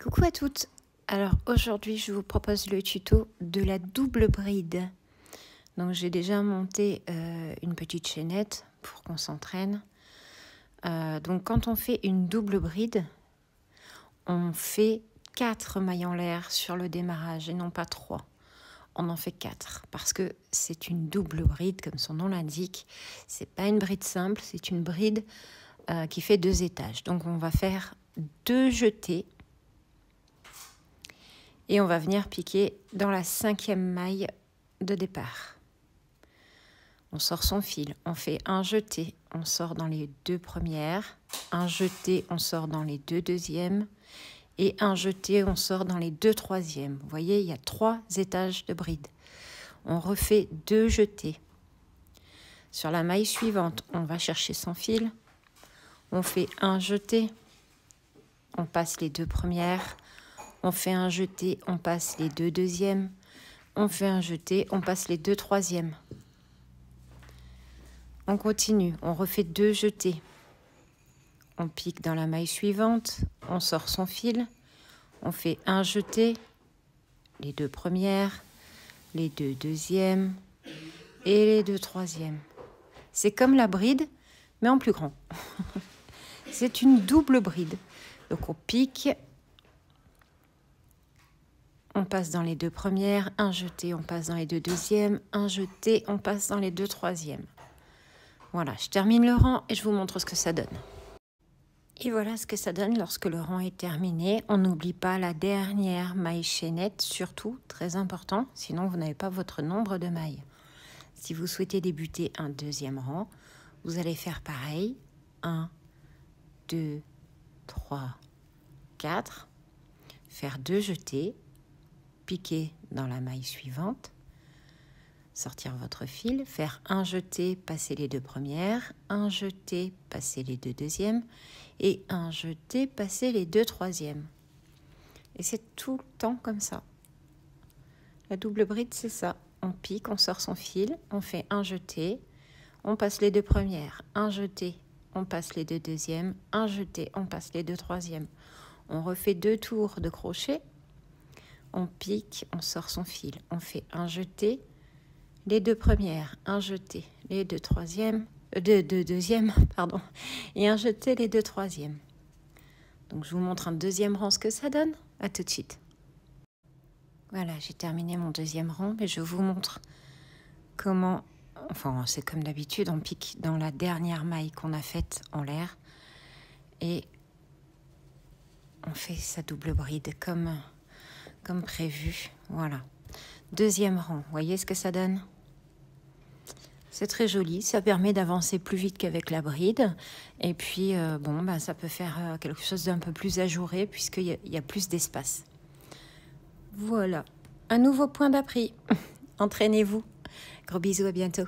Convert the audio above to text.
Coucou à toutes. Alors aujourd'hui je vous propose le tuto de la double bride. Donc j'ai déjà monté une petite chaînette pour qu'on s'entraîne. Donc quand on fait une double bride, on fait 4 mailles en l'air sur le démarrage et non pas 3. On en fait 4 parce que c'est une double bride comme son nom l'indique. C'est pas une bride simple, c'est une bride qui fait 2 étages. Donc on va faire 2 jetés. Et on va venir piquer dans la 5e maille de départ. On sort son fil, on fait un jeté, on sort dans les 2 premières, un jeté, on sort dans les 2 deuxièmes, et un jeté, on sort dans les 2 troisièmes. Vous voyez, il y a 3 étages de bride. On refait 2 jetés. Sur la maille suivante, on va chercher son fil, on fait un jeté, on passe les 2 premières, on fait un jeté, on passe les 2 deuxièmes. On fait un jeté, on passe les 2 troisièmes. On continue, on refait 2 jetés. On pique dans la maille suivante, on sort son fil. On fait un jeté, les 2 premières, les 2 deuxièmes et les 2 troisièmes. C'est comme la bride, mais en plus grand. C'est une double bride. Donc on pique. On passe dans les 2 premières, un jeté, on passe dans les 2 deuxièmes, un jeté, on passe dans les 2 troisièmes. Voilà, je termine le rang et je vous montre ce que ça donne. Et voilà ce que ça donne lorsque le rang est terminé. On n'oublie pas la dernière maille chaînette, surtout, très important, sinon vous n'avez pas votre nombre de mailles. Si vous souhaitez débuter un 2e rang, vous allez faire pareil. 1, 2, 3, 4. Faire 2 jetés. Piquer dans la maille suivante, sortir votre fil, faire un jeté, passer les 2 premières, un jeté, passer les 2 deuxièmes et un jeté, passer les 2 troisièmes. Et c'est tout le temps comme ça. La double bride, c'est ça. On pique, on sort son fil, on fait un jeté, on passe les 2 premières, un jeté, on passe les 2 deuxièmes, un jeté, on passe les 2 troisièmes. On refait 2 tours de crochet. On pique, on sort son fil, on fait un jeté, les 2 premières, un jeté, les 2 troisièmes, 2 deuxièmes, pardon, et un jeté, les 2 troisièmes. Donc je vous montre un 2e rang ce que ça donne. À tout de suite. Voilà, j'ai terminé mon 2e rang, mais je vous montre comment, enfin c'est comme d'habitude, on pique dans la dernière maille qu'on a faite en l'air et on fait sa double bride comme prévu. Voilà. 2e rang. Vous voyez ce que ça donne? C'est très joli. Ça permet d'avancer plus vite qu'avec la bride. Et puis, ça peut faire quelque chose d'un peu plus ajouré puisqu'il y a plus d'espace. Voilà. Un nouveau point d'appris. Entraînez-vous. Gros bisous, à bientôt.